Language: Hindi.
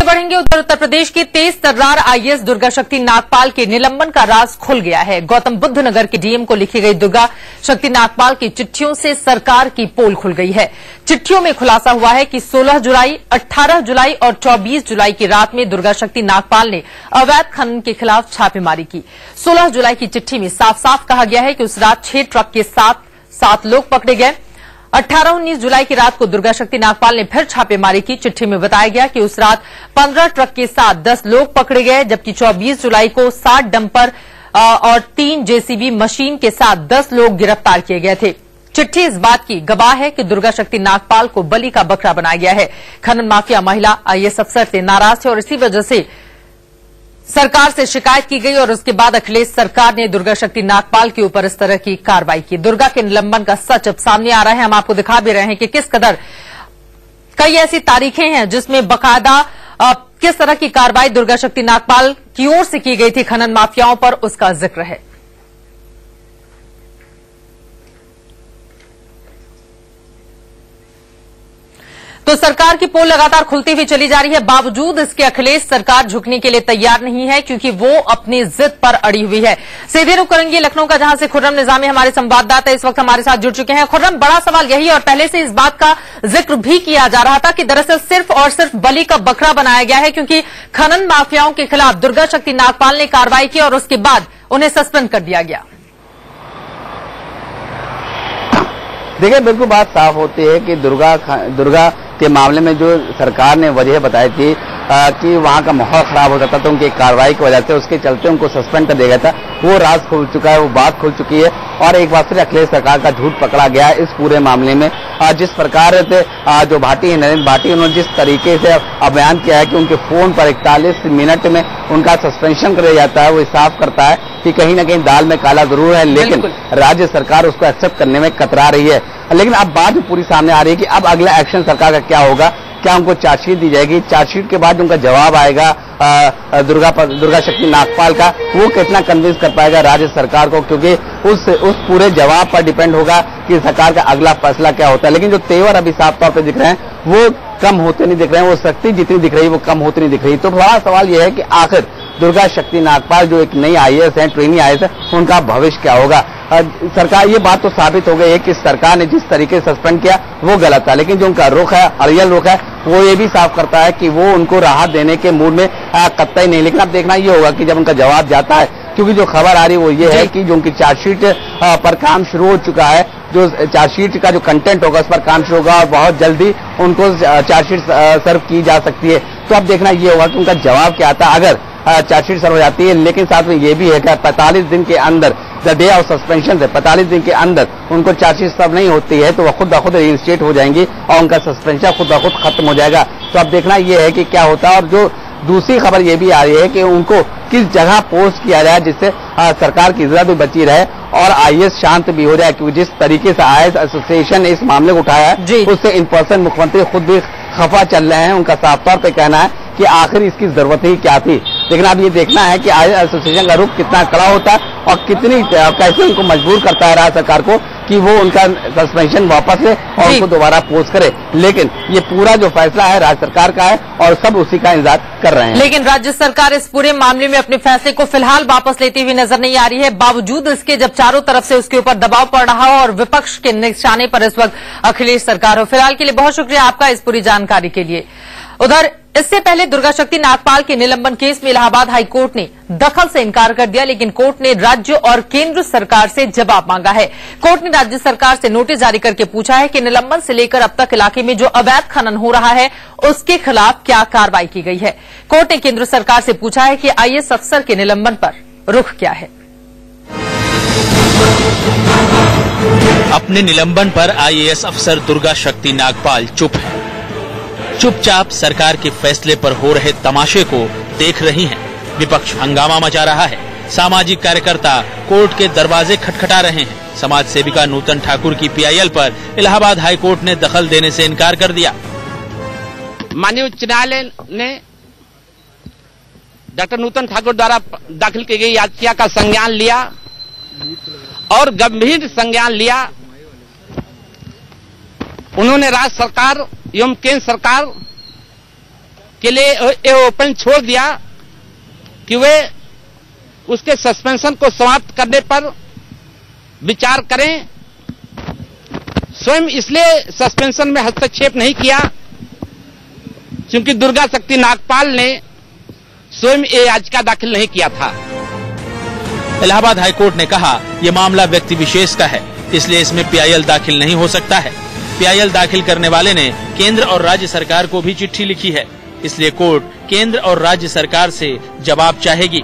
बढ़ेंगे। उत्तर प्रदेश के तेज तर्रार आईएएस दुर्गा शक्ति नागपाल के निलंबन का राज खुल गया है। गौतम बुद्ध नगर के डीएम को लिखी गई दुर्गा शक्ति नागपाल की चिट्ठियों से सरकार की पोल खुल गई है। चिट्ठियों में खुलासा हुआ है कि 16 जुलाई, 18 जुलाई और 24 जुलाई की रात में दुर्गा शक्ति नागपाल ने अवैध खनन के खिलाफ छापेमारी की। 16 जुलाई की चिट्ठी में साफ साफ कहा गया है कि उस रात 6 ट्रक के साथ 7 लोग पकड़े गए। 18-19 जुलाई की रात को दुर्गा शक्ति नागपाल ने फिर छापेमारी की। चिट्ठी में बताया गया कि उस रात 15 ट्रक के साथ 10 लोग पकड़े गए, जबकि 24 जुलाई को 60 डंपर और 3 जेसीबी मशीन के साथ 10 लोग गिरफ्तार किए गए थे। चिट्ठी इस बात की गवाह है कि दुर्गा शक्ति नागपाल को बलि का बकरा बनाया गया है। खनन माफिया महिला आईएएस अफसर से नाराज थे और इसी वजह से सरकार से शिकायत की गई और उसके बाद अखिलेश सरकार ने दुर्गा शक्ति नागपाल के ऊपर इस तरह की कार्रवाई की। दुर्गा के निलंबन का सच अब सामने आ रहा है। हम आपको दिखा भी रहे हैं कि किस कदर कई ऐसी तारीखें हैं जिसमें बकायदा किस तरह की कार्रवाई दुर्गा शक्ति नागपाल की ओर से की गई थी खनन माफियाओं पर, उसका जिक्र है। तो सरकार की पोल लगातार खुलती हुई चली जा रही है। बावजूद इसके अखिलेश सरकार झुकने के लिए तैयार नहीं है, क्योंकि वो अपनी जिद पर अड़ी हुई है। सीधे रुख करेंगे लखनऊ का, जहां से खुर्रम निजामी हमारे संवाददाता इस वक्त हमारे साथ जुड़ चुके हैं। खुर्रम, बड़ा सवाल यही और पहले से इस बात का जिक्र भी किया जा रहा था कि दरअसल सिर्फ और सिर्फ बलि का बकरा बनाया गया है, क्योंकि खनन माफियाओं के खिलाफ दुर्गा शक्ति नागपाल ने कार्रवाई की और उसके बाद उन्हें सस्पेंड कर दिया गया। देखिए, बिल्कुल बात साफ होती है कि दुर्गा के मामले में जो सरकार ने वजह बताई थी कि वहां का माहौल खराब हो जाता था उनकी कार्रवाई की वजह से, उसके चलते उनको सस्पेंड कर दिया गया था, वो राज खुल चुका है, वो बात खुल चुकी है और एक बार फिर अखिलेश सरकार का झूठ पकड़ा गया है इस पूरे मामले में। जिस प्रकार से जो भाटी है, नरेंद्र भाटी, उन्होंने जिस तरीके से बयान किया है कि उनके फोन पर 41 मिनट में उनका सस्पेंशन कर दिया जाता है, वो साफ करता है कि कहीं ना कहीं दाल में काला जरूर है, लेकिन राज्य सरकार उसको एक्सेप्ट करने में कतरा रही है। लेकिन अब बात पूरी सामने आ रही है कि अब अगला एक्शन सरकार का क्या होगा। क्या उनको चार्जशीट दी जाएगी? चार्जशीट के बाद उनका जवाब आएगा दुर्गा शक्ति नागपाल का, वो कितना कन्विंस कर पाएगा राज्य सरकार को, क्योंकि उस पूरे जवाब पर डिपेंड होगा कि सरकार का अगला फैसला क्या होता है। लेकिन जो तेवर अभी साफ तौर पर दिख रहे हैं वो कम होते नहीं दिख रहे हैं, वो शक्ति जितनी दिख रही है वो कम होती नहीं दिख रही। तो बड़ा सवाल यह है कि आखिर दुर्गा शक्ति नागपाल जो एक नई आईएएस है, ट्रेनी आईएएस है, उनका भविष्य क्या होगा। सरकार, ये बात तो साबित हो गई है कि सरकार ने जिस तरीके से सस्पेंड किया वो गलत था, लेकिन जो उनका रुख है, रियल रुख है, वो ये भी साफ करता है कि वो उनको राहत देने के मूड में कतई नहीं। लेकिन अब देखना ये होगा कि जब उनका जवाब जाता है, क्योंकि जो खबर आ रही है वो ये है कि जो उनकी चार्जशीट पर काम शुरू हो चुका है, जो चार्जशीट का जो कंटेंट होगा उस पर काम शुरू होगा और बहुत जल्दी उनको चार्जशीट सर्व की जा सकती है। तो अब देखना ये होगा कि उनका जवाब क्या आता है अगर चार्जशीट सर्व हो जाती है। लेकिन साथ में ये भी है कि 45 दिन के अंदर, द डे ऑफ सस्पेंशन से 45 दिन के अंदर उनको चार्जशीट सर्व नहीं होती है तो वह खुद ब खुद रिइंस्टेट हो जाएंगी और उनका सस्पेंशन खुद ब खुद खत्म हो जाएगा। तो अब देखना ये है कि क्या होता है। और जो दूसरी खबर ये भी आ रही है कि उनको किस जगह पोस्ट किया जाए जिससे सरकार की इज्जत भी बची रहे और आईएएस शांत भी हो जाए, क्योंकि जिस तरीके से आईएएस एसोसिएशन ने इस मामले को उठाया है उससे इन पर्सन मुख्यमंत्री खुद भी खफा चल रहे हैं। उनका साफ तौर पर कहना है कि आखिर इसकी जरूरत ही क्या थी। लेकिन अब ये देखना है कि आईएएस एसोसिएशन का रुख कितना कड़ा होता है और कितनी कैसे उनको मजबूर करता है राज्य सरकार को कि वो उनका सस्पेंशन वापस ले और उनको दोबारा पोस्ट करे। लेकिन ये पूरा जो फैसला है राज्य सरकार का है और सब उसी का इंतजार कर रहे हैं। लेकिन राज्य सरकार इस पूरे मामले में अपने फैसले को फिलहाल वापस लेती हुई नजर नहीं आ रही है, बावजूद इसके जब चारों तरफ से उसके ऊपर दबाव पड़ रहा हो और विपक्ष के निशाने पर इस वक्त अखिलेश सरकार हो। फिलहाल के लिए बहुत शुक्रिया आपका इस पूरी जानकारी के लिए। उधर इससे पहले दुर्गा शक्ति नागपाल के निलंबन केस में इलाहाबाद हाईकोर्ट ने दखल से इनकार कर दिया, लेकिन कोर्ट ने राज्य और केंद्र सरकार से जवाब मांगा है। कोर्ट ने राज्य सरकार से नोटिस जारी करके पूछा है कि निलंबन से लेकर अब तक इलाके में जो अवैध खनन हो रहा है उसके खिलाफ क्या कार्रवाई की गई है। कोर्ट ने केंद्र सरकार से पूछा है कि आईएएस अफसर के निलंबन पर रुख क्या है। अपने निलंबन पर आईएएस अफसर दुर्गा शक्ति नागपाल चुप है। चुपचाप सरकार के फैसले पर हो रहे तमाशे को देख रही हैं। विपक्ष हंगामा मचा रहा है। सामाजिक कार्यकर्ता कोर्ट के दरवाजे खटखटा रहे हैं। समाज सेविका नूतन ठाकुर की पीआईएल पर इलाहाबाद हाईकोर्ट ने दखल देने से इनकार कर दिया। माननीय उच्च न्यायालय ने डॉक्टर नूतन ठाकुर द्वारा दाखिल की गई याचिका का संज्ञान लिया और गंभीर संज्ञान लिया। उन्होंने राज्य सरकार एवं केंद्र सरकार के लिए ये ओपन छोड़ दिया कि वे उसके सस्पेंशन को समाप्त करने पर विचार करें। स्वयं इसलिए सस्पेंशन में हस्तक्षेप नहीं किया क्योंकि दुर्गा शक्ति नागपाल ने स्वयं ये याचिका दाखिल नहीं किया था। इलाहाबाद हाईकोर्ट ने कहा यह मामला व्यक्ति विशेष का है, इसलिए इसमें PIL दाखिल नहीं हो सकता है। PIL दाखिल करने वाले ने केंद्र और राज्य सरकार को भी चिट्ठी लिखी है, इसलिए कोर्ट केंद्र और राज्य सरकार से जवाब चाहेगी।